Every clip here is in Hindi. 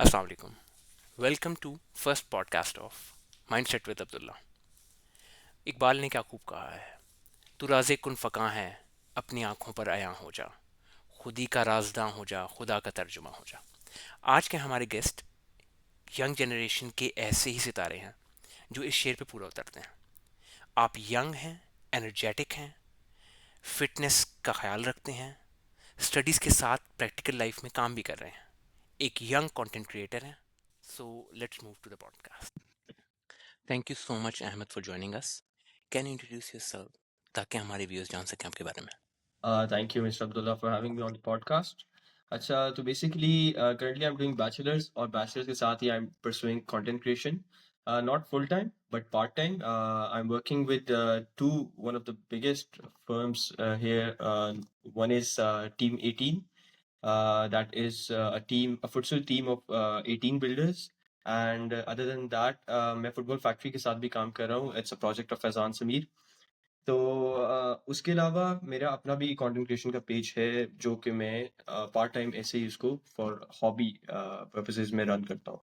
अस्सलाम वालेकुम। Welcome to first podcast of mindset with Abdullah. Iqbal ने क्या खूब कहा है, तू राज़े कुन फ़क़ा है, अपनी आंखों पर अयां हो जा, खुदी का राजदां हो जा, खुदा का तर्जुमा हो जा। आज के हमारे गेस्ट यंग जनरेशन के ऐसे ही सितारे हैं जो इस शेर पे पूरा उतरते हैं। आप यंग हैं, एनर्जेटिक हैं, फिटनेस का ख्याल रखते हैं, स्टडीज़ के साथ प्रैक्टिकल लाइफ में काम भी कर रहे हैं, एक यंग कंटेंट क्रिएटर हैं। So let's move to the podcast. Thank you so much Ahmad for joining us. Can you introduce yourself ताकि हमारे व्यूअर्स जान सकें आपके बारे में। Thank you, Mr. Abdullah, for having me on the podcast. अच्छा, तो basically, currently I'm doing bachelor's और bachelor's के साथ ही I'm pursuing content creation. Not full time, but part time. I'm working with one of the biggest firms here. One is Team 18. That is a futsal team of 18 builders. And other than that, मैं football factory के साथ भी काम कर रहा हूँ. It's a project of Fazan Samir. तो उसके अलावा मेरा अपना भी कंटेंट क्रिएशन का पेज है जो कि मैं पार्ट टाइम ऐसे ही उसको फॉर हॉबी पर्पसेस में रन करता हूँ।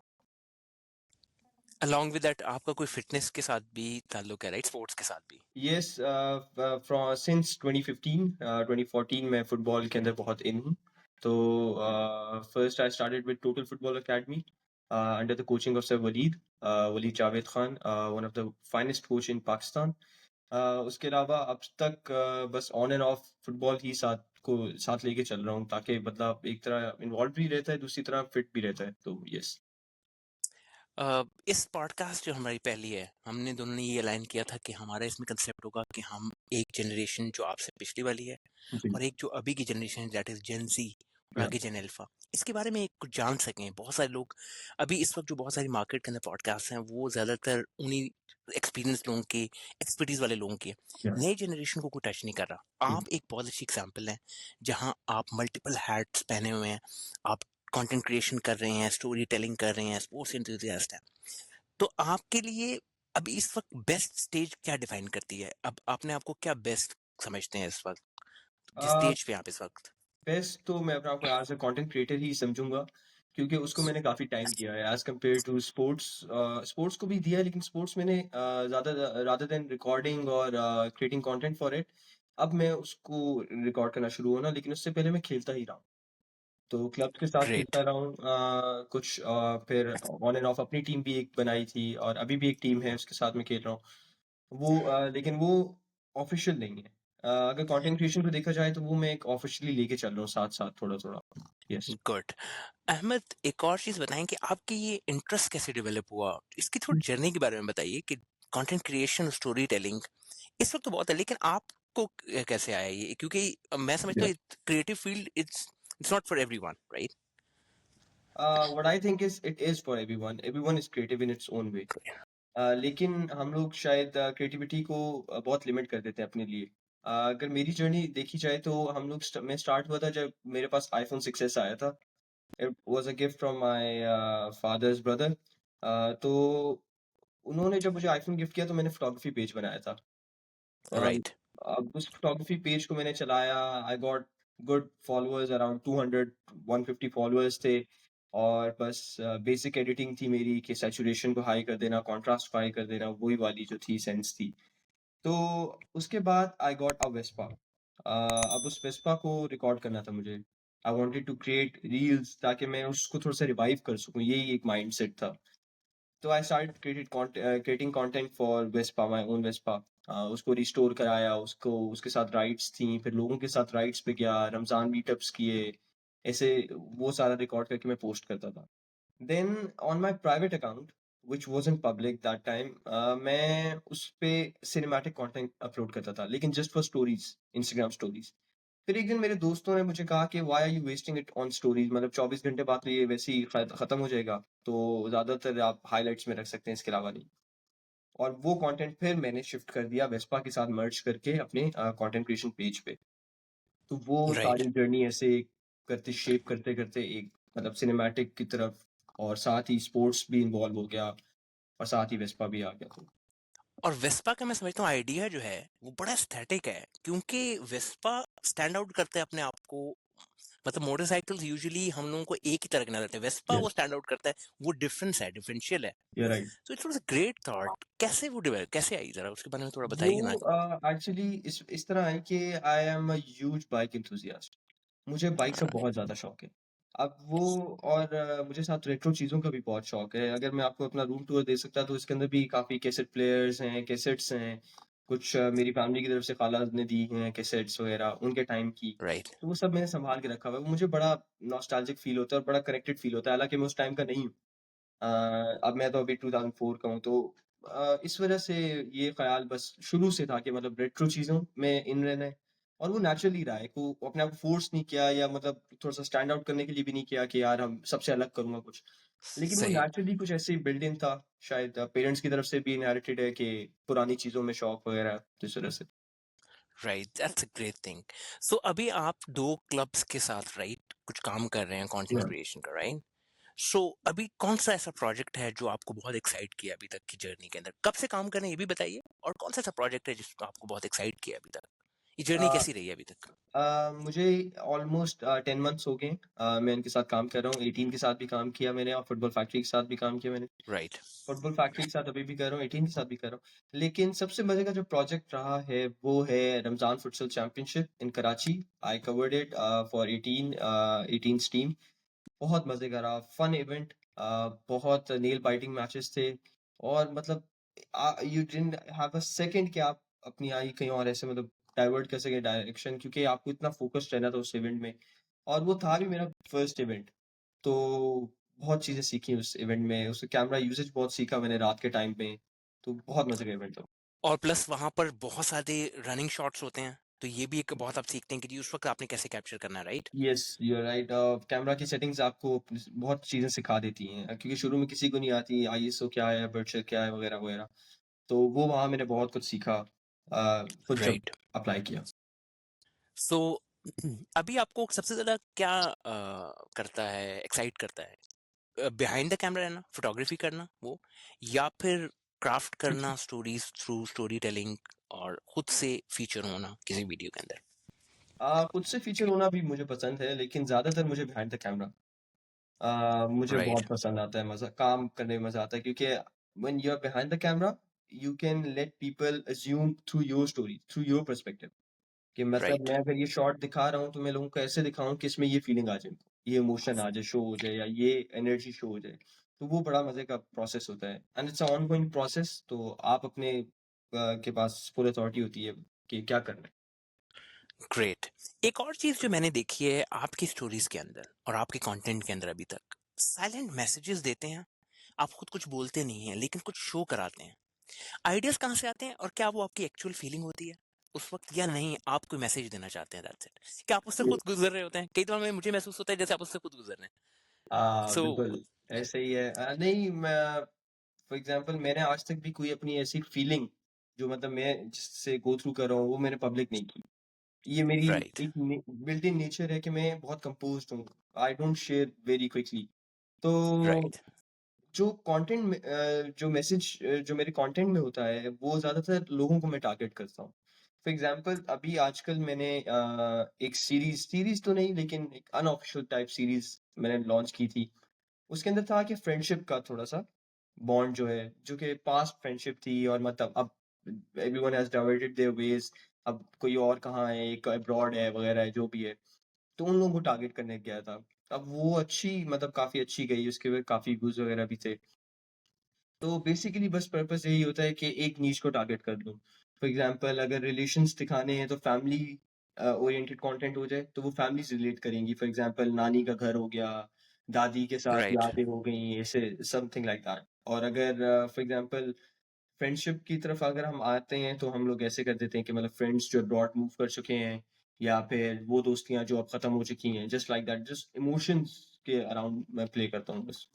अलॉन्ग विद दैट आपका कोई फिटनेस के साथ भी ताल्लुक है, राइट? स्पोर्ट्स के साथ भी। यस, फ्रॉम सिंस 2015 2014 मैं फुटबॉल के अंदर बहुत इन हूँ। तो first I started with total football academy under the coaching of sir Walid Javed Khan, one of the finest coach in Pakistan. उसके अलावा अब तक बस ऑन एंड ऑफ फुटबॉल ही साथ लेके चल रहा हूँ ताकि मतलब एक तरह इन्वॉल्व भी रहता है, दूसरी तरह फिट भी रहता है। तो यस। इस पॉडकास्ट जो हमारी पहली है, हमने दोनों ने ये अलाइन किया था कि हमारा इसमें कंसेप्ट होगा कि हम एक जनरेशन जो आपसे पिछली वाली है जी। और एक जो अभी की जनरेशन है, दैट इज जेन ज़ी और या आगे जेन अल्फा, इसके बारे में कुछ जान सकें। बहुत सारे लोग अभी इस वक्त जो बहुत सारी मार्केट के अंदर पॉडकास्ट हैं वो ज़्यादातर उन्हीं एक्सपीरियंस लोगों के, एक्सपर्टीज वाले लोगों के, या नई जनरेशन को कोई टच नहीं कर रहा। आप एक बहुत अच्छी एग्जाम्पल हैं जहां आप मल्टीपल हैट्स पहने हुए हैं। आप कंटेंट क्रिएशन कर रहे हैं, स्टोरी टेलिंग कर रहे हैं, स्पोर्ट्स एंथुसियास्ट हैं। तो आपके लिए अभी इस वक्त बेस्ट स्टेज क्या डिफाइन करती है? अब आपने आपको क्या बेस्ट समझते हैं इस वक्त, जिस स्टेज पे आप इस वक्त? बेस्ट तो मैं अपने आप को एज अ कंटेंट क्रिएटर ही समझूंगा क्योंकि उसको मैंने काफी टाइम दिया है as compare to sports. Sports को भी दिया है लेकिन स्पोर्ट्स मैंने ज्यादा रादर देन रिकॉर्डिंग और क्रिएटिंग कंटेंट फॉर इट, अब मैं उसको रिकॉर्ड करना शुरू होना, लेकिन उससे पहले मैं खेलता ही रहा हूँ। तो क्लब्स के साथ ग्रेट। खेलता रहा हूँ कुछ, फिर ऑन एंड ऑफ अपनी टीम भी एक बनाई थी और अभी भी एक टीम है उसके साथ में खेल रहा हूँ। वो लेकिन वो ऑफिशियल नहीं है। अगर कंटेंट क्रिएशन को देखा जाए तो वो मैं एक ऑफिशियली लेके चल रहा हूँ साथ-साथ थोड़ा-थोड़ा। यस। गुड। अहमद, एक और चीज बताएं कि आपकी ये इंटरेस्ट कैसे डेवलप हुआ, इसकी थोड़ी जर्नी के बारे में बताइए कि कंटेंट क्रिएशन, स्टोरी टेलिंग इस वक्त तो बहुत है, लेकिन आपको कैसे आया ये? क्योंकि मैं समझता या हूँ creative field it's not for everyone, right? What I think is it is for everyone, everyone is creative in its own way. लेकिन हम लोग शायद क्रिएटिविटी को बहुत लिमिट कर देते हैं अपने लिए। अगर मेरी जर्नी देखी जाए तो हम लोग मैं स्टार्ट हुआ था जब मेरे पास आईफ़ोन 6s आया था। It was a gift from my father's brother. तो उन्होंने जब मुझे आईफ़ोन गिफ्ट किया तो मैंने फ़ोटोग्राफ़ी पेज बनाया था। और राइट। अब उस फ़ोटोग्राफ़ी पेज को मैंने चलाया, I got good followers, around 200 150 followers थे। और बस बेसिक एडिटिंग थी मेरी कि सैचुरेशन को हाई कर देना, कॉन्ट्रास्ट को हाई कर देना, वही वाली जो थी सेंस थी। तो उसके बाद आई गॉट अ वेस्पा। अब उस वेस्पा को रिकॉर्ड करना था मुझे। I wanted to create reels ताकि मैं उसको थोड़ा-सा रिवाइव कर सकूँ, यही एक माइंडसेट था। तो I started creating content for Vespa, my own Vespa. उसको रिस्टोर कराया, उसको उसके साथ राइड्स थी, फिर लोगों के साथ राइड्स पे गया, रमज़ान मीटअप्स किए, ऐसे वो सारा रिकॉर्ड करके मैं पोस्ट करता था। Then on my private account which wasn't public that time, मैं उस पे सिनेमैटिक कंटेंट अपलोड करता था, लेकिन just for stories, Instagram stories. फिर एक दिन मेरे दोस्तों ने मुझे कहा कि why are you wasting it on stories, मतलब 24 घंटे बाद तो ये वैसे ही खत्म हो जाएगा, तो ज्यादातर आप हाइलाइट्स में रख सकते हैं, इसके अलावा नहीं। और वो कंटेंट फिर मैंने शिफ्ट कर दिया वेस्पा के साथ मर्ज करके अपने कंटेंट क्रिएशन पेज पे। तो वो राइट। सारी जर्नी ऐसे करते शेप करते करते एक मतलब सिनेमैटिक की तरफ, और साथ ही स्पोर्ट्स भी इन्वॉल्व हो गया, और साथ ही वेस्पा भी आ गया। तो और वेस्पा का मैं समझता हूँ आइडिया जो है वो बड़ा एस्थेटिक है, क्योंकि वेस्पा स्टैंड आउट करते हैं अपने आप को मतलब मोटरसाइकिल्स यूजुअली हम लोगों को एक ही तरह के नजर आते हैं, वेस्पा वो यस, स्टैंड आउट करता है, वो डिफरेंस है, डिफरेंशियल है। You are right. तो it was a great thought, कैसे वो डेवलप कैसे आई, जरा उसके बारे में थोड़ा वो बताइए ना। एक्चुअली इस तरह है कि I am a huge bike enthusiast. मुझे बाइक से बहुत ज़्यादा शौक है। अब वो और मुझे साथ रेट्रो चीज़ों का भी बहुत शौक है। अगर मैं आपको अपना रूम टूर दे सकता तो इसके अंदर भी काफ़ी कैसेट प्लेयर्स हैं, कैसेट्स हैं। कुछ मेरी फैमिली की तरफ से खाला ने दी हैं कैसेट्स वगैरह उनके टाइम की। राइट। तो वो सब मैंने सँभाल के रखा हुआ है। वो मुझे बड़ा नॉस्टैल्जिक फ़ील होता है और बड़ा कनेक्टेड फ़ील होता है। हालाँकि मैं उस टाइम का नहीं हूँ। अब मैं तो अभी 2004 का हूँ, तो इस वज़ह से ये ख़्याल बस शुरू से था कि मतलब रेट्रो चीज़ों में इन रहना है और वो नेचुरली रहा है। को अपने आप को फ़ोर्स नहीं किया या मतलब थोड़ा-सा स्टैंड आउट करने के लिए भी नहीं किया कि यार हम सबसे अलग करूँगा कुछ। लेकिन वो सही। नेचुरली कुछ ऐसे ही बिल्ट इन था, शायद पेरेंट्स की तरफ से भी इनहेरिटेड है कि पुरानी चीज़ों में शौक वग़ैरह, तो इस वज़ह से। Right, that's a great thing. So अभी आप दो क्लब्स के साथ, राइट, कुछ काम कर रहे हैं कंटेंट या क्रिएशन का, राइट? सो अभी कौन सा ऐसा प्रोजेक्ट है जो आपको बहुत एक्साइट किया अभी तक की जर्नी के अंदर, कब से काम कर रहे हैं ये भी बताइए, और कौन सा ऐसा प्रोजेक्ट है जिसको आपको बहुत एक्साइट किया अभी तक, ये जर्नी अ कैसी रही है अभी तक? मुझे ऑलमोस्ट 10 मंथ्स हो गए मैं इनके साथ काम कर रहा हूँ। 18 के साथ भी काम किया मैंने और फुटबॉल फैक्ट्री के साथ भी काम किया मैंने। राइट। फुटबॉल फैक्ट्री के साथ अभी भी कर रहा हूँ, 18 के साथ भी कर रहा हूँ। लेकिन सबसे मज़े का जो प्रोजेक्ट रहा है, वो है Ramzan futsal championship in Karachi. I covered it for 18's team. बहुत मज़े का रहा, फन इवेंट बहुत नेल बाइटिंग मैचेस थे और मतलब you didn't have a second कि आप अपनी आई कहीं और ऐसे मतलब डाइवर्ट कर सकें डायरेक्शन क्योंकि आपको इतना फ़ोकस्ड रहना था उस इवेंट में और वो था भी मेरा फर्स्ट इवेंट। तो बहुत चीज़ें सीखी उस इवेंट में, उसका कैमरा यूसेज बहुत सीखा मैंने रात के टाइम पे, तो बहुत मज़े का इवेंट था। और प्लस वहां पर बहुत सारे रनिंग शॉट्स होते हैं, तो ये भी एक बहुत आप सीखते हैं कि जी उस वक्त आपने कैसे कैप्चर करना है, right? Yes, you are right. Camera की सेटिंग्स आपको बहुत चीज़ें सिखा देती हैं क्योंकि शुरू में किसी को नहीं आती, आईएसओ क्या है, अपर्चर क्या है वगैरह-वगैरह। तो वो वहाँ मैंने बहुत कुछ सीखा खुद जब राइट। अप्लाई किया। सो अभी आपको सबसे ज्यादा क्या करता है, एक्साइट करता है, बिहाइंड द कैमरा रहना, फोटोग्राफी करना वो, या फिर क्राफ्ट करना स्टोरीज थ्रू स्टोरी टेलिंग, और खुद से फीचर होना किसी वीडियो के अंदर? खुद से फीचर होना भी मुझे पसंद है, लेकिन ज़्यादातर मुझे बिहाइंड द कैमरा मुझे राइट। बहुत पसंद आता है, मज़ा काम करने में मज़ा आता है क्योंकि when you are behind the camera, you can let people assume through your story, through your perspective कि मतलब राइट। मैं अगर ये शॉट दिखा रहा हूँ, तो मैं लोगों को ऐसे दिखाऊँ कि इसमें ये फीलिंग आ जाए, ये इमोशन आ जाए, शो हो जाए या ये एनर्जी शो हो जाए। तो वो बड़ा मज़े का प्रोसेस होता है and it's a ongoing process तो आप अपने के पास फुल अथॉरिटी होती है कि क्या करना है। ग्रेट। एक और चीज जो मैंने देखी है आपकी स्टोरीज के अंदर और आपके कंटेंट के अंदर अभी तक, साइलेंट मैसेजेस देते हैं, आप खुद कुछ बोलते नहीं हैं लेकिन कुछ शो कराते हैं। आइडियाज कहाँ से आते हैं, और क्या वो आपकी एक्चुअल फीलिंग होती है उस वक्त, या नहीं आप कोई मैसेज देना चाहते हैं, दैट्स इट? क्या आप उससे खुद गुजर रहे होते हैं? कई बार मुझे महसूस होता है जैसे आप उससे खुद गुजर रहे हैं। सो बिल्कुल, ऐसे ही है। नहीं मैं फॉर एग्ज़ाम्पल मैंने आज तक भी कोई अपनी ऐसी फीलिंग जो मतलब मैं जिससे गो थ्रू कर रहा हूँ, वो मैंने पब्लिक नहीं की। ये मेरी राइट। एक ने बिल्ट इन नेचर है कि मैं बहुत कंपोज़्ड हूँ। I don't share very quickly. तो राइट। जो कंटेंट में जो मैसेज जो मेरे कंटेंट में होता है, वो ज़्यादातर लोगों को मैं टारगेट करता हूँ। फॉर एग्ज़ाम्पल अभी आजकल मैंने एक सीरीज़ तो नहीं लेकिन एक अनऑफ़िशियल टाइप सीरीज़ मैंने लॉन्च की थी। उसके अंदर था कि फ्रेंडशिप का थोड़ा-सा बॉन्ड जो है, जो कि पास्ट फ्रेंडशिप थी और मतलब अब everyone has diverted their ways. अब कोई और कहाँ है, एक अब्रॉड है वगैरह है, जो भी है। तो उन लोगों को टारगेट करने गया था। अब वो अच्छी मतलब काफ़ी अच्छी गई, उसके बाद काफ़ी व्यूज़ वगैरह भी थे। तो बेसिकली बस पर्पस यही होता है कि एक नीश को टारगेट कर लो। फॉर एग्ज़ाम्पल अगर रिलेशंस दिखाने हैं तो फैमिली ओरिएंटेड कंटेंट हो जाए, तो वो फैमिलीज़ रिलेट करेंगी। फॉर एग्ज़ाम्पल नानी का घर हो गया, दादी के साथ राइट। यादें हो गई, ऐसे समथिंग लाइक दैट। और अगर फॉर एग्ज़ाम्पल फ्रेंडशिप की तरफ अगर हम आते हैं, तो हम लोग ऐसे कर देते हैं कि मतलब फ्रेंड्स जो अब्रॉड मूव कर चुके हैं या फिर वो दोस्तियाँ जो अब खत्म हो चुकी हैं, just like that, just emotions के अराउंड मैं प्ले करता हूँ बस।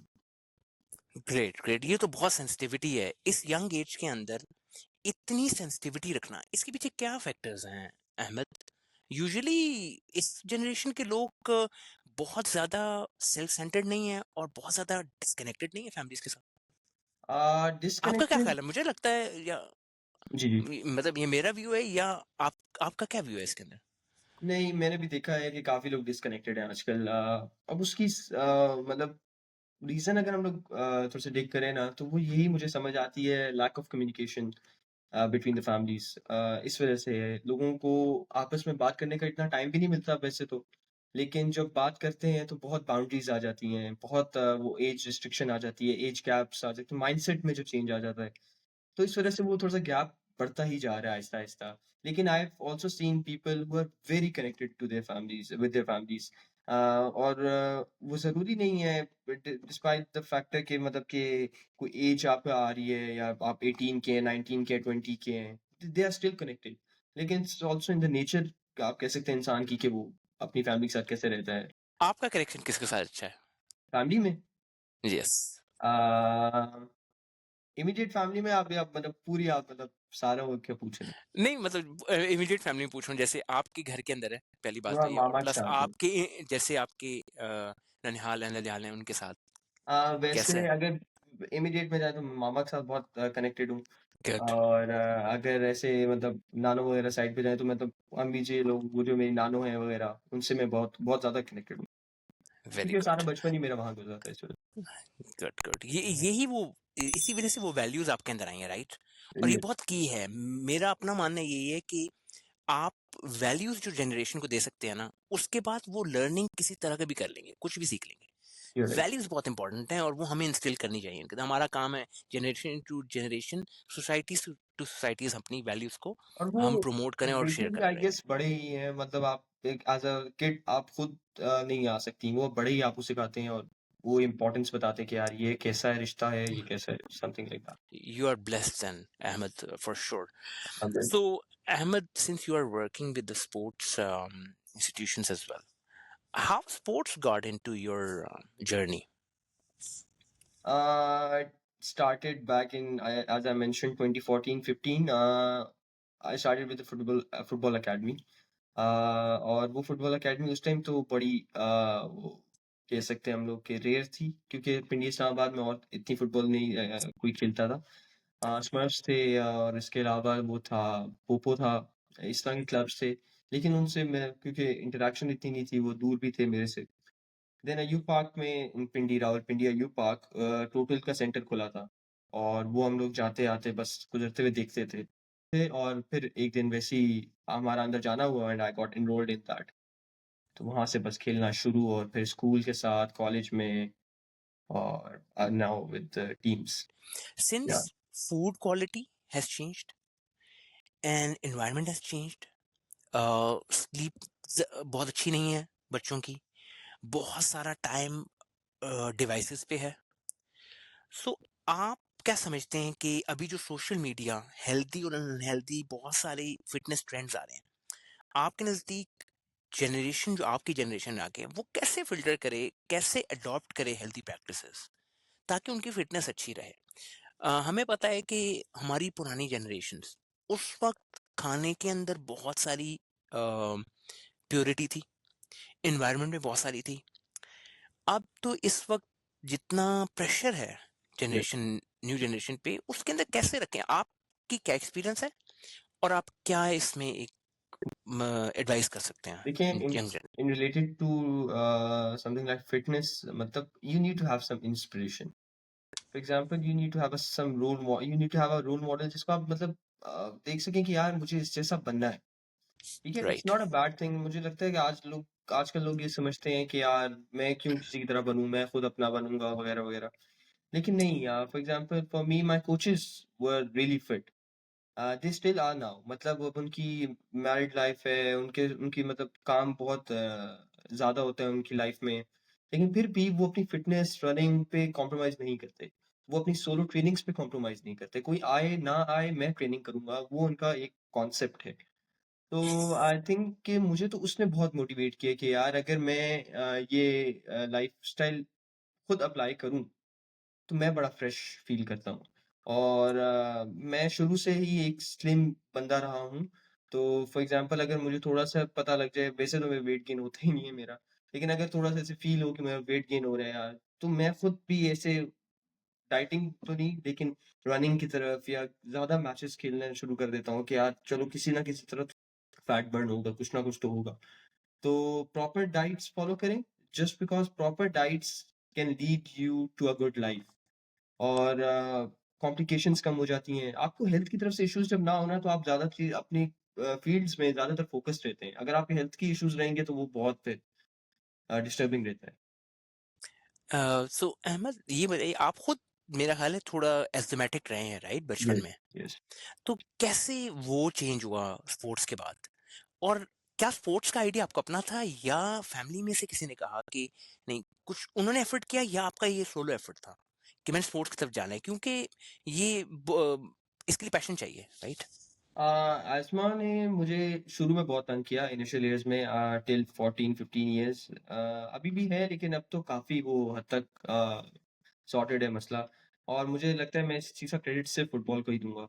Great, great. ये तो बहुत सेंसिटिविटी है इस यंग एज के अंदर, इतनी सेंसिटिविटी रखना, इसके पीछे क्या फैक्टर्स हैं, अहमद? यूजुअली इस जनरेशन के लोग बहुत ज्यादा सेल्फ सेंटर्ड नहीं है और बहुत ज्यादा डिस्कनेक्टेड नहीं है फैमिलीज के साथ। आपका क्या डिस्कनेक्टेड। ख्याल है, मुझे लगता है, या जी, जी। मतलब ये मेरा व्यू है, या आप आपका क्या व्यू है इसके अंदर? नहीं, मैंने भी देखा है कि काफ़ी लोग डिस्कनेक्टेड हैं आजकल। अब उसकी मतलब रीज़न अगर हम लोग थोड़ा सा डिग करें ना, तो वो यही मुझे समझ आती है, lack of communication between the families. इस वज़ह से है, लोगों को आपस में बात करने का इतना टाइम भी नहीं मिलता वैसे तो। लेकिन जब बात करते हैं तो बहुत बाउंड्रीज़ आ जाती हैं, बहुत वो एज रिस्ट्रिक्शन आ जाती है, एज गैप्स आ जाते हैं, माइंडसेट में जो चेंज आ जाता है। तो इस वज़ह से वो थोड़ा-सा गैप बढ़ता ही जा रहा है आहिस्ता-आहिस्ता। लेकिन I have also seen people who are very connected to their families with their families. और वो ज़रूरी नहीं है बट डिस्पाइट द फैक्टर कि मतलब कि कोई एज आप पे आ रही है या आप 18 के हैं, 19 के हैं, 20 के हैं, दे आर स्टिल कनेक्टेड। लेकिन it's also in the nature आप कह सकते हैं इंसान की कि वो अपनी फैमिली के साथ कैसे रहता है। आपका कनेक्शन किसके साथ अच्छा है? फैमिली में यस। अ, इमीडिएट फैमिली में आप मतलब पूरी आप मतलब सारा वो क्या पूछ रहे हैं? नहीं मतलब इमीडिएट फैमिली में पूछ रहा हूँ, जैसे आपके घर के अंदर है, पहली बात पूरा तो ये, और मामा के प्लस साथ है। आपके जैसे आपके ननिहाल है, नलिहाल है, उनके साथ वैसे कैसा है? अगर इमीडिएट में जाए तो मामा के साथ बहुत कनेक्टेड हूँ। गुड। और अगर ऐसे मतलब नानो वगैरह साइड पे जाएँ तो मतलब अम्मी जी लोग वो जो मेरी नानो हैं वगैरह, उनसे मैं बहुत बहुत ज़्यादा कनेक्टेड हूँ। वेरी क्योंकि सारा गुड। बचपन ही मेरा वहाँ गुज़रा था इस वजह गुड गुड, ये यही वो, इसी वजह से वो वैल्यूज आपके अंदर आई हैं, राइट? से। और ये ये बहुत की है। मेरा अपना मानना यही है कि आप वैल्यूज जो जनरेशन को दे सकते हैं ना, उसके बाद वो लर्निंग किसी तरह का भी कर लेंगे, कुछ भी सीख लेंगे। You are right. वैल्यूज बहुत इंपॉर्टेंट हैं और वो हमें इंस्टिल करनी चाहिए उनके अंदर। हमारा काम है generation to generation, society to societies अपनी वैल्यूज को और वो हम प्रमोट करें और शेयर बेसिकली करें, आई राइट? गेस बड़े ही हैं मतलब आप एक एज़ अ किड आप खुद नहीं आ सकती, वो बड़े ही आपको सिखाते हैं और वो इम्पोर्टेंस बताते हैं कि यार ये कैसा है रिश्ता है, ये कैसा है, something like that. You are blessed then, Ahmed, for sure. अगर So, Ahmed, since you are working with the sports institutions as well, how sports got into your journey? It started back in, as I mentioned, 2014-15. I started with the football academy. और वो फुटबॉल अकेडमी उस टाइम तो बड़ी वो कह सकते हैं हम लोग कि रेयर थी क्योंकि पिंडी इस्लामाबाद में और इतनी फुटबॉल नहीं कोई खेलता था। स्मर्फ्स थे और इसके अलावा वो था पोपो था, इस तरह के क्लब्स थे। लेकिन उनसे मैं क्योंकि इंटरेक्शन इतनी नहीं थी, वो दूर भी थे मेरे से। देन अय्यूब पार्क में इन पिंडी रावलपिंडी अय्यूब पार्क टोटल का सेंटर खुला था और वो हम लोग जाते-आते बस गुज़रते हुए देखते थे। और फिर एक दिन वैसे ही हमारा अंदर जाना हुआ and I got enrolled in that. तो वहाँ से बस खेलना शुरू और फिर स्कूल के साथ, कॉलेज में और नाउ विद टीम्स। या Since food quality has changed and environment has changed, sleep बहुत अच्छी नहीं है बच्चों की, बहुत सारा टाइम डिवाइसेस पे है। सो आप क्या समझते हैं कि अभी जो सोशल मीडिया, हेल्दी और अनहेल्दी बहुत सारे फिटनेस ट्रेंड्स आ रहे हैं, आपके नज़दीक जनरेशन, जो आपकी जनरेशन आगे है, वो कैसे फिल्टर करे, कैसे अडॉप्ट करे हेल्दी प्रैक्टिसेस ताकि उनकी फिटनेस अच्छी रहे? हमें पता है कि हमारी पुरानी जनरेशन्स, उस वक्त खाने के अंदर बहुत सारी प्योरिटी थी, एनवायरनमेंट में बहुत सारी थी। अब तो इस वक्त जितना प्रेशर है या जनरेशन, न्यू जनरेशन पे, उसके अंदर कैसे रखें? आपकी क्या एक्सपीरियंस है और आप क्या इसमें एक एडवाइस कर सकते हैं देखिए इन यंग जन? In related to something like fitness मतलब you need to have some inspiration. For example you need to have you need to have a role model जिसको आप मतलब देख सकें कि यार मुझे इस जैसा बनना है। ठीक है, it's right. Not a bad thing. मुझे लगता है कि आजकल लोग ये समझते हैं कि यार मैं क्यों किसी की तरह बनूँ, मैं खुद अपना बनूँगा वगैरह-वगैरह। लेकिन नहीं for example for me my coaches were really fit. They still are now मतलब अब उनकी मैरिड लाइफ है, उनके उनकी मतलब काम बहुत ज़्यादा होता है उनकी लाइफ में। लेकिन फिर भी वो अपनी फिटनेस, रनिंग पे कॉम्प्रोमाइज़ नहीं करते। वो अपनी सोलो ट्रेनिंग्स पे कॉम्प्रोमाइज़ नहीं करते। कोई आए, ना आए, मैं ट्रेनिंग करूँगा, वो उनका एक कॉन्सेप्ट है। तो आई थिंक कि मुझे तो उसने बहुत मोटिवेट किया कि यार अगर मैं ये लाइफ़स्टाइल खुद अप्लाई करूँ, तो मैं बड़ा फ्रेश फ़ील करता हूँ। और मैं शुरू से ही एक स्लिम बंदा रहा हूँ, तो फॉर एग्ज़ाम्पल अगर मुझे थोड़ा-सा पता लग जाए वैसे तो मेरा वेट गेन होता ही नहीं है मेरा, लेकिन अगर थोड़ा-सा ऐसे फ़ील हो कि मेरा वेट गेन हो रहा है यार, तो मैं खुद भी ऐसे डाइटिंग तो नहीं लेकिन रनिंग की तरफ या ज़्यादा मैचेज़ खेलना शुरू कर देता हूँ कि यार चलो किसी न किसी तरह फैट बर्न होगा, कुछ ना कुछ तो होगा। तो प्रॉपर डाइट्स फॉलो करें, just because proper diets can lead you to a good life. और कॉम्प्लिकेशंस कम हो जाती हैं। आपको हेल्थ की तरफ से इश्यूज़ जब ना हो ना, तो आप ज़्यादा चीज़ अपनी फ़ील्ड्स में ज़्यादातर फ़ोकस्ड रहते हैं। अगर आपके हेल्थ की इश्यूज़ रहेंगे, तो वो बहुत फिर डिस्टर्बिंग रहता है। सो अहमद ये बताइए, आप खुद मेरा ख्याल है थोड़ा एस्थमेटिक रहे हैं, राइट, बचपन यस, में। यस। तो कैसे वो चेंज हुआ स्पोर्ट्स के बाद? और क्या स्पोर्ट्स का आइडिया आपको अपना था, या फैमिली में से किसी ने कहा कि नहीं, कुछ उन्होंने एफर्ट किया, या आपका ये सोलो एफर्ट था कि मैंने स्पोर्ट्स की तरफ जाना है, क्योंकि ये इसके लिए पैशन चाहिए, राइट? आज़मा ने मुझे शुरू में बहुत तंग किया इनिशियल ईयर्स में, टिल 14-15 ईयर्स। अभी भी है, लेकिन अब तो काफ़ी वो हद तक सॉर्टेड है मसला। और मुझे लगता है मैं इस चीज़ का क्रेडिट सिर्फ़ फुटबॉल को ही दूँगा।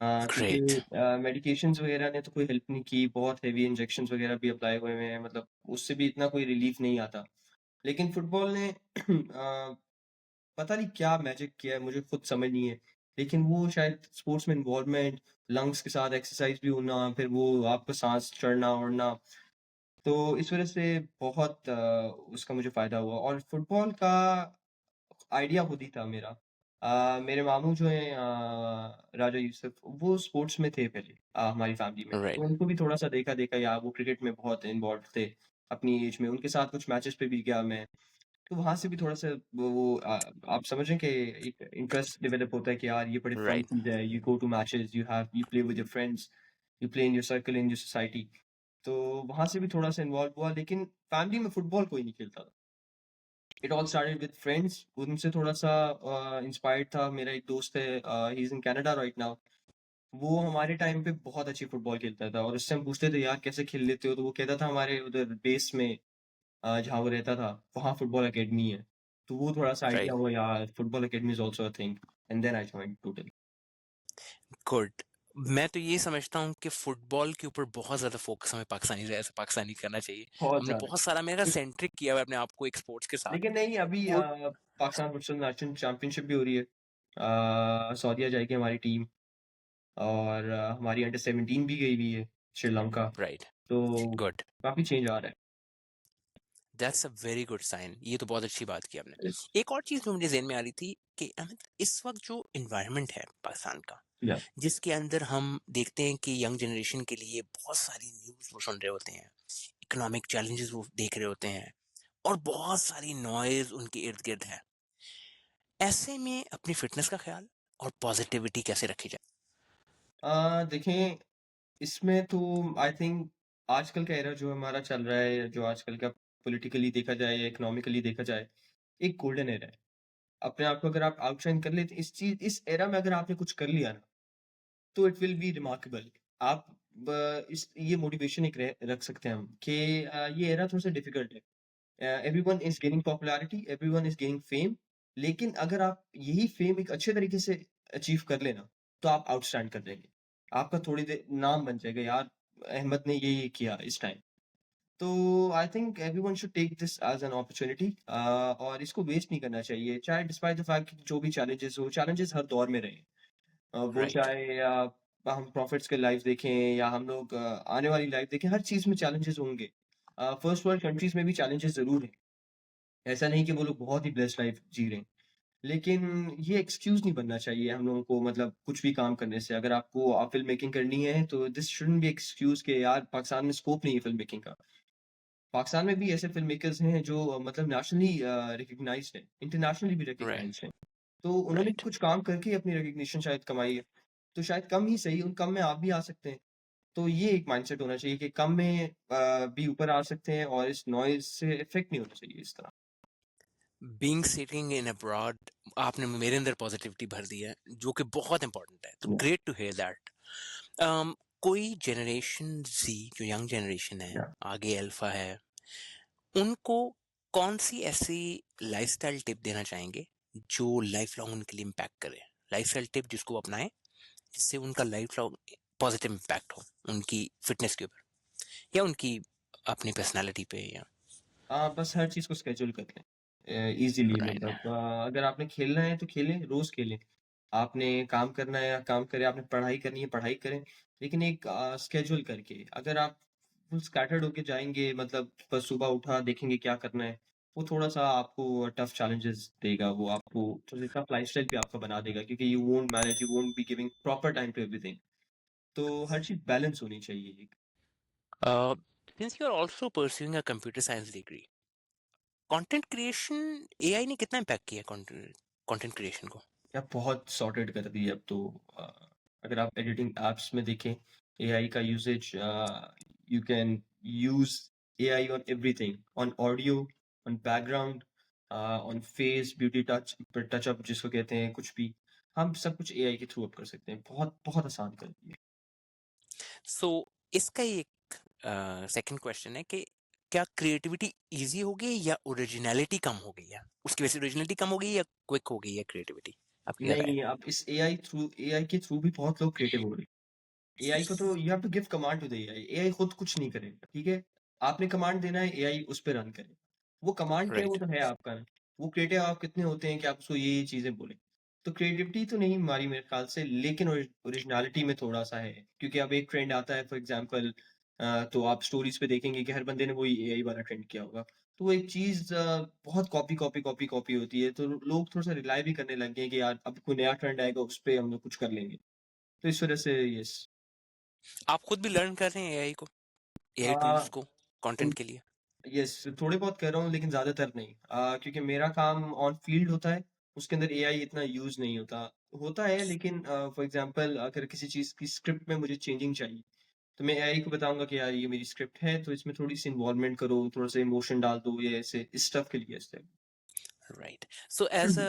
क्योंकि ग्रेट। मेडिकेशंस वग़ैरह ने तो कोई हेल्प नहीं की, बहुत हेवी इंजेक्शंस वग़ैरह भी अप्लाई हुए हुए हैं, मतलब उससे भी इतना कोई रिलीफ़ नहीं आता। लेकिन फुटबॉल ने पता नहीं क्या मैजिक किया है, मुझे खुद समझ नहीं है। लेकिन वो शायद स्पोर्ट्स में इन्वॉल्वमेंट, लंग्स के साथ एक्सरसाइज़ भी होना, फिर वो आपका साँस चढ़ना-वढ़ना, तो इस वज़ह से बहुत उसका मुझे फ़ायदा हुआ। और फुटबॉल का आइडिया खुद ही था मेरा। मेरे मामू जो हैं राजा यूसुफ, वो स्पोर्ट्स में थे पहले हमारी फ़ैमिली में। तो राइट। उनको भी थोड़ा-सा देखा-देखा, या वो क्रिकेट में बहुत इन्वॉल्व थे अपनी एज में। उनके साथ कुछ मैचेज़ पे भी गया मैं। तो वहाँ से भी थोड़ा-सा वो आप समझ रहे हैं कि एक इंटरेस्ट डेवलप होता है कि यार ये बड़ी फन राइट। चीज़ है। You go to matches, you play with your friends, you play in your circle, in your society. तो वहाँ से भी थोड़ा-सा इन्वॉल्व हुआ, लेकिन फैमिली में फुटबॉल कोई नहीं खेलता था। It all started with friends, उनसे थोड़ा-सा इंस्पायर्ड था। मेरा एक दोस्त है, he is in Canada right now. वो हमारे टाइम पे बहुत अच्छी फुटबॉल खेलता था, और उससे हम पूछते थे यार कैसे खेल लेते हो? तो वो कहता था हमारे उधर बेस में जहाँ वो रहता था, वहाँ फुटबॉल अकेडमी है। तो वो थोड़ा-सा आइडिया राइट। हुआ यार, football academy is also a thing, and then I joined totally. Good. मैं तो ये समझता हूँ कि फुटबॉल के ऊपर बहुत ज्यादा फोकस हमें पाकिस्तानी करना चाहिए। बहुत हमने ज़्यादा। बहुत सारा मेरा सेंट्रिक किया हुआ है अपने आप को एक स्पोर्ट्स के साथ। लेकिन नहीं, अभी वो पाकिस्तान फुटसल नेशनल चैंपियनशिप भी हो रही है। सऊदीया जाएगी हमारी टीम, और हमारी अंडर 17 भी गई हुई है श्रीलंका। राइट। तो गुड। काफ़ी चेंज आ रहा that's a very good sign, ये तो बहुत अच्छी बात की आपने। है। एक और चीज जो मुझे ज़हन में आ रही थी कि अमित, इस वक्त जो इन्वायरमेंट है पाकिस्तान का, या जिसके अंदर हम देखते हैं कि यंग जनरेशन के लिए बहुत सारी न्यूज़ वो सुन रहे होते हैं, इकोनॉमिक चैलेंजेस वो देख रहे होते हैं, और बहुत सारी नॉइज़ उनके इर्द-गिर्द है। ऐसे में अपनी फ़िटनेस का ख़्याल और पॉज़िटिविटी कैसे रखी जाए? देखें, इसमें तो आई थिंक आजकल का एरा जो हमारा चल रहा है, जो आजकल का पॉलिटिकली देखा जाए या इकोनॉमिकली देखा जाए, एक गोल्डन एरा है। अपने आप को अगर आप आउटशाइन कर लेते इस एरा में, अगर आपने कुछ कर लिया ना, तो इट विल बी रिमार्केबल। आप इस ये मोटिवेशन एक रख सकते हैं हम कि ये एरा थोड़ा सा डिफिकल्ट है। Everyone is gaining popularity, everyone is gaining fame. लेकिन अगर आप यही फेम एक अच्छे तरीके से अचीव कर लेना, तो आप आउटस्टैंड कर देंगे। आपका थोड़ी देर नाम बन जाएगा यार, अहमद ने ये किया इस टाइम। तो I think everyone should take this as an opportunity, और इसको वेस्ट नहीं करना चाहिए, चाहे डिस्पाइट द फैक्ट कि जो भी चैलेंजेस हो, चैलेंजेस हर दौर में रहे। वो राइट। चाहे हम प्रॉफिट्स के लाइफ देखें, या हम लोग आने वाली लाइफ देखें, हर चीज़ में चैलेंजेस होंगे। फर्स्ट वर्ल्ड कंट्रीज़ में भी चैलेंजेस ज़रूर हैं। ऐसा नहीं कि वो लोग बहुत ही ब्लेस्ड लाइफ जी रहे हैं। लेकिन ये एक्सक्यूज़ नहीं बनना चाहिए हम लोगों को, मतलब कुछ भी काम करने से। अगर आपको फ़िल्म मेकिंग करनी है, तो दिस शुडन्ट बी एक्सक्यूज़ कि यार पाकिस्तान में स्कोप नहीं है फ़िल्म मेकिंग का। पाकिस्तान में भी ऐसे फ़िल्म मेकर्स हैं जो मतलब नेशनली रिकॉग्नाइज़्ड हैं, इंटरनेशनली भी राइट। रिकॉग्नाइज़्ड हैं। तो उन्होंने भी राइट। कुछ काम करके अपनी रिकॉग्निशन शायद कमाई है। तो शायद कम ही सही, उन कम में आप भी आ सकते हैं। तो ये एक माइंडसेट होना चाहिए कि कम में भी ऊपर आ सकते हैं, और इस नॉइज़ से इफ़ेक्ट नहीं होना चाहिए इस तरह। बीइंग सिटिंग इन अब्रॉड, आपने मेरे अंदर पॉज़िटिविटी भर दी है, जो कि बहुत इम्पोर्टेंट है। तो या ग्रेट टू हियर दैट। कोई जनरेशन ज़ी, जो यंग जनरेशन है, या आगे अल्फ़ा है, उनको कौन-सी ऐसी लाइफ़स्टाइल टिप देना चाहेंगे, जो लाइफ़ लॉन्ग उनके लिए इम्पैक्ट करे? लाइफ़स्टाइल टिप जिसको वो अपनाएँ, जिससे उनका लाइफ़ लॉन्ग पॉज़िटिव इम्पैक्ट हो, उनकी फ़िटनेस के ऊपर, या उनकी अपनी पर्सनैलिटी पे, या बस हर चीज़ को स्केड्यूल कर लें ईज़िली, राइट। मतलब अगर आपने खेलना है तो खेलें, रोज़ खेलें। आपने काम करना है, काम करें, आपने पढ़ाई करनी है, पढ़ाई करें, लेकिन एक शेड्यूल करके। अगर आप फुल स्कैटर्ड होके जाएँगे मतलब बस सुबह उठा देखेंगे क्या करना है, वो थोड़ा-सा आपको टफ चैलेंजेस देगा, वो आपको थोड़ा टफ लाइफ़स्टाइल भी आपका बना देगा क्योंकि you won't manage, you won't be giving proper time to everything. तो हर चीज़ बैलेंस होनी चाहिए एक। Since you are also pursuing a computer science degree, content creation AI ने कितना इम्पैक्ट किया कंटेंट कंटेंट क्रिएशन को? या बहुत सॉर्टेड कर दी है अब तो। अगर आप एडिटिंग एप्स में देखें एआई का usage, you can use AI on everything, on audio, on background, on face beauty touch touch-up जिसको कहते हैं, कुछ भी हम सब कुछ एआई के थ्रू अप कर सकते हैं। बहुत बहुत आसान कर दिया। सो इसका ही एक सेकंड क्वेश्चन है कि क्या क्रिएटिविटी इजी हो गई या ओरिजिनलिटी कम हो गई है? उसकी वजह से ओरिजिनलिटी कम हो गई या क्विक हो गई है क्रिएटिविटी? आपकी क्या राय नहीं, अब इस एआई के थ्रू भी बहुत लोग क्रिएटिव हो रहे हैं। एआई को तो you have to give command to the AI. AI खुद कुछ नहीं करेगा, ठीक है? आपने कमांड देना है, एआई उस पे रन करे। वो कमांड है? क्या है, वो राइट। तो है आपका। वो क्रिएटिव आप कितने होते हैं कि आप उसको ये चीज़ें बोलें। तो क्रिएटिविटी तो नहीं मारी मेरे ख़्याल से, लेकिन ओरिजिनैलिटी में थोड़ा-सा है। क्योंकि अब एक ट्रेंड आता है फॉर एग्ज़ाम्पल, तो आप स्टोरीज़ पे देखेंगे कि हर बंदे ने वही एआई वाला ट्रेंड किया होगा। तो वो एक चीज़ बहुत कॉपी होती है। तो लोग थोड़ा-सा रिलाय भी करने लग गए हैं कि यार अब कोई नया ट्रेंड आएगा, उस पे हम लोग कुछ कर लेंगे। तो इस वज़ह से यस। आप खुद भी लर्न कर रहे हैं एआई को, एआई टूल्स हाँ, को कंटेंट के लिए? यस, थोड़े बहुत कर रहा हूँ लेकिन ज़्यादातर नहीं। क्योंकि मेरा काम ऑन फील्ड होता है, उसके अंदर एआई इतना यूज़ नहीं होता। होता है लेकिन फॉर एग्ज़ाम्पल अगर किसी चीज़ की स्क्रिप्ट में मुझे चेंजिंग चाहिए, तो मैं एआई को बताऊँगा कि यार ये मेरी स्क्रिप्ट है, तो इसमें थोड़ी-सी इन्वॉल्वमेंट करो, थोड़ा-सा इमोशन डाल दो, ये ऐसे इस स्टफ के लिए इस्तेमाल। Right. So as a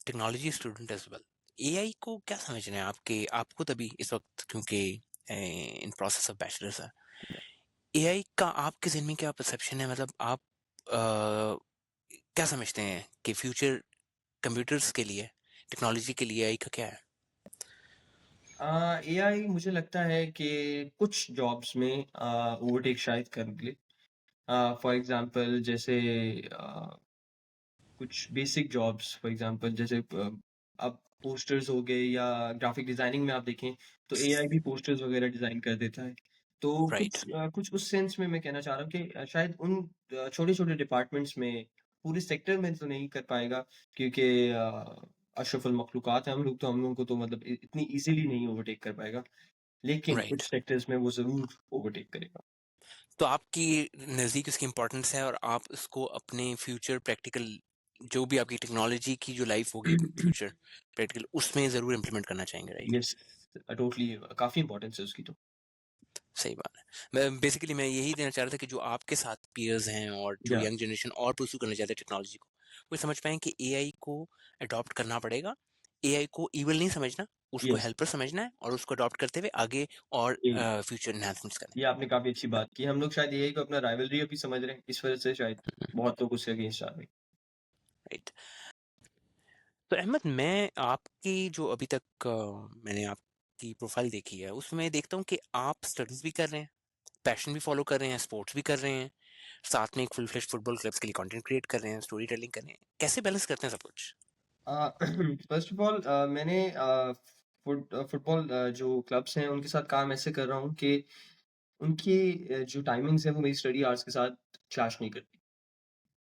technology student as well, AI को क्या समझना है आपके? आप खुद अभी इस वक्त क्योंकि इन प्रोसेस ऑफ बैचलर्स है, एआई का आपके ज़हन में क्या परसेप्शन है? मतलब आप क्या समझते हैं कि फ्यूचर कंप्यूटर्स के लिए, टेक्नोलॉजी के लिए एआई का क्या है? एआई मुझे लगता है कि कुछ जॉब्स में ओवरटेक शायद कर ले। फॉर एग्ज़ाम्पल जैसे अ कुछ बेसिक जॉब्स फॉर एग्जांपल जैसे अब पोस्टर्स हो गए या ग्राफिक डिजाइनिंग में आप देखें तो एआई भी पोस्टर्स वगैरह डिजाइन कर देता है। तो राइट। कुछ उस सेंस में मैं कहना चाह रहा हूँ कि शायद उन छोटे-छोटे डिपार्टमेंट्स में, पूरे सेक्टर में तो नहीं कर पाएगा क्योंकि अशरफुल मखलूक़ात हैं हम लोग, तो हम लोगों को तो मतलब इतनी ईज़िली नहीं ओवरटेक कर पाएगा। लेकिन राइट। कुछ सेक्टर्स में वो ज़रूर ओवरटेक करेगा। तो आपकी नज़दीक इसकी इम्पोर्टेंस है और आप इसको अपने फ्यूचर प्रैक्टिकल, जो भी आपकी टेक्नोलॉजी की जो लाइफ होगी फ्यूचर प्रैक्टिकल, उसमें ज़रूर इम्प्लीमेंट करना चाहेंगे, राइट? यस, टोटली काफ़ी इम्पोर्टेंस है उसकी तो। सही बात है। मैं बेसिकली मैं यही देना चाह रहा था कि जो आपके साथ पीयर्स हैं और जो या यंग जनरेशन और परस्यू करना चाहते हैं टेक्नोलॉजी को, वो समझ पाएँ कि एआई को अडॉप्ट करना पड़ेगा। एआई को ईवल नहीं समझना, उसको यस। हेल्पर समझना है और उसको अडॉप्ट करते हुए आगे और फ्यूचर एनहांसमेंट्स करने ये आपने काफ़ी अच्छी बात की। हम लोग शायद एआई को अपना राइवलरी अभी समझ रहे हैं, इस वज़ह से शायद हैं, बहुत लोग उससे अगेंस्ट जा रहे हैं। राइट। तो अहमद, मैं आपकी जो अभी तक मैंने आपकी प्रोफाइल देखी है, उसमें देखता हूँ कि आप स्टडीज़ भी कर रहे हैं, पैशन भी फॉलो कर रहे हैं, स्पोर्ट्स भी कर रहे हैं, साथ में एक फुल फ्लेज्ड फुटबॉल क्लब्स के लिए कंटेंट क्रिएट कर रहे हैं, स्टोरी टेलिंग कर रहे हैं। कैसे बैलेंस करते हैं सब कुछ? फर्स्ट ऑफ ऑल मैंने फुटबॉल जो क्लब्स हैं उनके साथ काम ऐसे कर रहा हूँ कि उनकी जो टाइमिंग्स हैं वो मेरी स्टडी आवर्स के साथ क्लैश नहीं करती।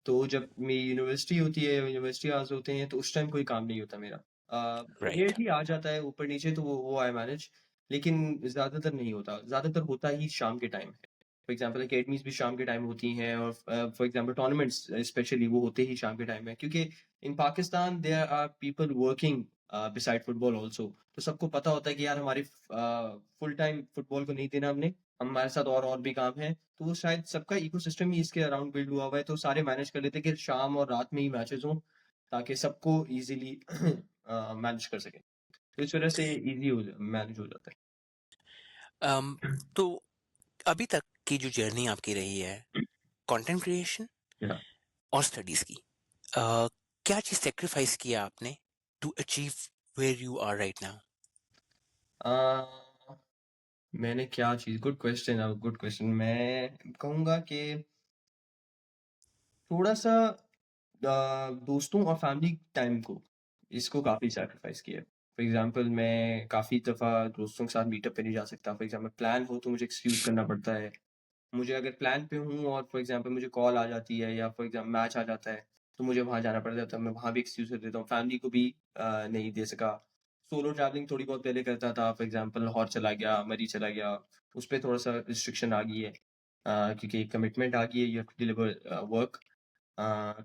तो जब मेरी यूनिवर्सिटी होती है, यूनिवर्सिटी आवर्स होते हैं, तो उस टाइम कोई काम नहीं होता मेरा। राइट। रेयरली आ जाता है ऊपर-नीचे तो वो आई मैनेज, लेकिन ज़्यादातर नहीं होता। ज़्यादातर होता ही शाम के टाइम है। फॉर एग्ज़ाम्पल अकेडमीज़ भी शाम के टाइम होती हैं और फॉर एग्ज़ाम्पल टूर्नामेंट्स स्पेशली वो होते ही शाम के टाइम है। क्योंकि in Pakistan there are people working beside football also. तो सबको पता होता है कि यार हमारी फुल टाइम फुटबॉल को नहीं देना हमने, हमारे साथ और भी काम है। तो वो शायद सबका इकोसिस्टम ही इसके अराउंड बिल्ड हुआ हुआ है, तो सारे मैनेज कर लेते हैं कि शाम और रात में ही मैचेज़ हों, ताकि सबको ईज़िली मैनेज कर सकें। तो इस वज़ह से ईज़ी हो जा मैनेज हो जाता um, है। तो अभी तक की जो जर्नी आपकी रही है कंटेंट क्रिएशन या और स्टडीज की, क्या चीज सेक्रीफाइस किया आपने to achieve where you are right now? Uh, मैंने क्या चीज़ गुड क्वेश्चन। मैं कहूँगा कि थोड़ा-सा दोस्तों और फैमिली टाइम को इसको काफ़ी सैक्रिफ़ाइस किया है। फॉर एग्ज़ाम्पल मैं काफ़ी दफ़ा दोस्तों के साथ मीटअप पे नहीं जा सकता। फॉर एग्ज़ाम्पल प्लान हो तो मुझे एक्सक्यूज़ करना पड़ता है। मुझे अगर प्लान पे हूँ और फॉर एग्ज़ाम्पल मुझे कॉल आ जाती है या फॉर एग्ज़ाम्पल मैच आ जाता है, तो मुझे वहाँ जाना पड़ जाता है। मैं वहाँ भी एक्सक्यूज़ दे देता हूँ। फैमिली को भी नहीं दे सका। सोलो ट्रैवलिंग थोड़ी बहुत पहले करता था। फॉर एग्ज़ाम्पल लाहौर चला गया, मरी चला गया। उस पे थोड़ा-सा रिस्ट्रिक्शन आ गई है। क्योंकि कमिटमेंट आ गई है, you have to deliver work.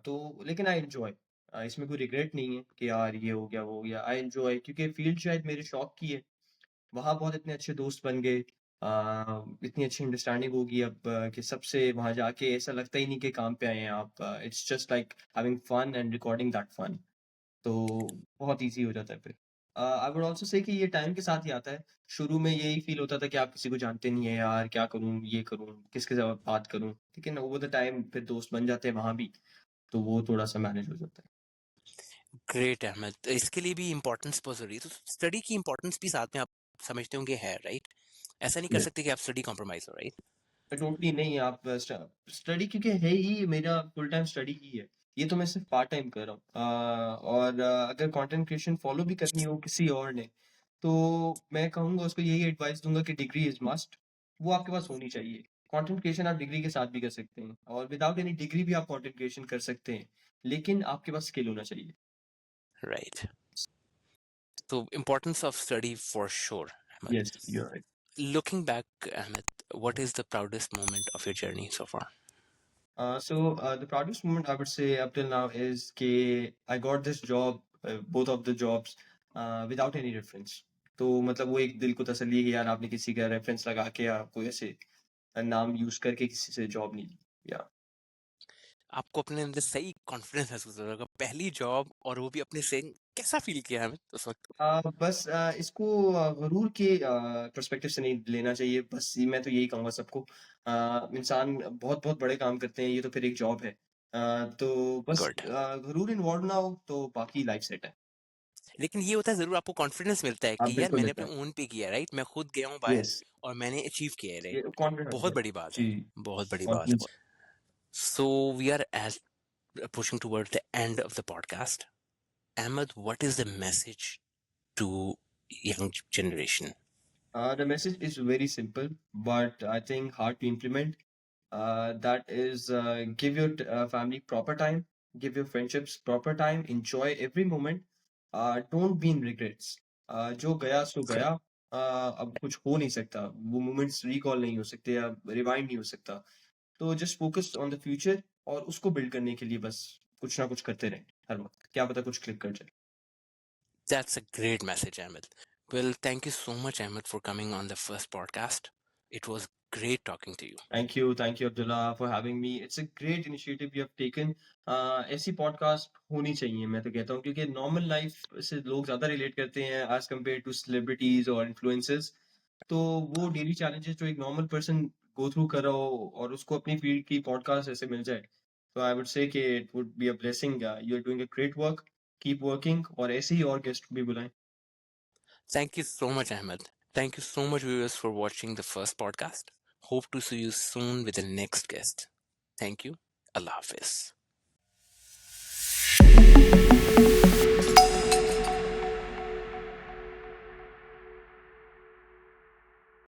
तो लेकिन आई एन्जॉय। इसमें कोई रिग्रेट नहीं है कि यार ये हो गया, वो हो गया। आई एन्जॉय क्योंकि फील्ड शायद मेरे शौक की है। वहाँ बहुत इतने अच्छे दोस्त बन गए। इतनी अच्छी अंडरस्टैंडिंग होगी अब कि सबसे वहाँ जाके ऐसा लगता ही नहीं कि काम पे आए हैं आप। It's just like having fun and recording that fun. तो बहुत ईज़ी हो जाता है फिर। आई वुड आल्सो से कि ये टाइम के साथ ही आता है। शुरू में यही फ़ील होता था कि आप किसी को जानते नहीं है यार, क्या करूँ, ये करूँ, किसके साथ बात करूँ? लेकिन ओवर द टाइम फिर दोस्त बन जाते हैं वहाँ भी, तो वो थोड़ा-सा मैनेज हो जाता है। ग्रेट अहमद, इसके लिए भी इम्पोर्टेंस बहुत ज़रूरी है, तो स्टडी की इम्पोर्टेंस भी साथ में आप समझते होंगे है, राइट? ऐसा नहीं कर यस। सकते कि आप स्टडी कॉम्प्रोमाइज़ हो, राइट? टोटली नहीं आप स्टडी क्योंकि है ही मेरा फुल टाइम स्टडी ही है। ये तो मैं सिर्फ़ पार्ट टाइम कर रहा हूँ। और अगर कंटेंट क्रिएशन फ़ॉलो भी करनी हो किसी और ने, तो मैं कहूँगा उसको यही एडवाइस दूँगा कि डिग्री इज़ मस्ट, वो आपके पास होनी चाहिए। कंटेंट क्रिएशन आप डिग्री के साथ भी कर सकते हैं और विदाउट एनी डिग्री भी आप कंटेंट क्रिएशन कर सकते हैं, लेकिन आपके पास स्किल होना चाहिए। राइट। तो importance of study for sure Ahmed. Yes, you are right. Looking back Ahmed, what is the proudest moment of your journey so far? The proudest moment I would say up till now is कि I got this job, both of the jobs, without any reference. तो मतलब वो एक दिल को तसल्ली है कि यार आपने किसी का रेफरेंस लगा के या कोई ऐसे नाम यूज़ करके किसी से जॉब नहीं ली। या आपको अपने अंदर सही कॉन्फिडेंस महसूस हो रहा होगा, पहली जॉब और वो भी अपने से, कैसा फील किया अहमद उस वक़्त? बस इसको गुरूर के पर्सपेक्टिव से नहीं लेना चाहिए। बस ये मैं तो यही कहूँगा सबको। इंसान बहुत-बहुत बड़े काम करते हैं, ये तो फिर एक जॉब है। तो बस गुड। गुरूर इन्वॉल्व ना हो तो बाकी लाइफ सेट है। लेकिन ये होता है ज़रूर, आपको कॉन्फिडेंस मिलता है हाँ, कि यार बिल्कुल मैंने मिलता अपने है। ओन पे किया है, राइट? मैं खुद गया हूँ बाहर येस। और मैंने अचीव किया है, ये राइट? कॉन्फिडेंट बहुत होता है। बड़ी बात है, जी, बहुत बड़ी बात है। Confidence. So we are as pushing towards the end of the podcast. Ahmed, what is the message to young generation? The message is very simple, but I think hard to implement. That is, give your family proper time, give your friendships proper time, enjoy every moment. Don't be in regrets. जो गया सो Correct. गया। अब कुछ हो नहीं सकता। वो मोमेंट्स रिकॉल नहीं हो सकते या रिवाइंड नहीं हो सकता। तो just focus on the future और उसको बिल्ड करने के लिए बस कुछ ना कुछ करते रहें हर वक्त। क्या पता कुछ क्लिक कर जाए। That's a great message, Ahmed. Well, thank you so much, Ahmed, for coming on the first podcast. It was great talking to you. Thank you, Abdullah, for having me. It's a great initiative you have taken. ऐसी पॉडकास्ट होनी चाहिए मैं तो कहता हूँ क्योंकि नॉर्मल लाइफ से लोग ज़्यादा रिलेट करते हैं एज़ कम्पेयर टू सेलिब्रिटीज़ और इन्फ्लुएंसर्स। तो वो डेली चैलेंजेस जो एक नॉर्मल पर्सन गो थ्रू कर रहा हो और उसको अपनी फील्ड की पॉडकास्ट ऐसे मिल जाए, तो आई वुड से कि it would be a blessing. You are doing a great work, keep working और ऐसे ही और गेस्ट भी बुलाएँ। Thank you so much, Ahmed. Thank you so much, viewers, for watching the first podcast. Hope to see you soon with the next guest. Thank you. Allah Hafiz.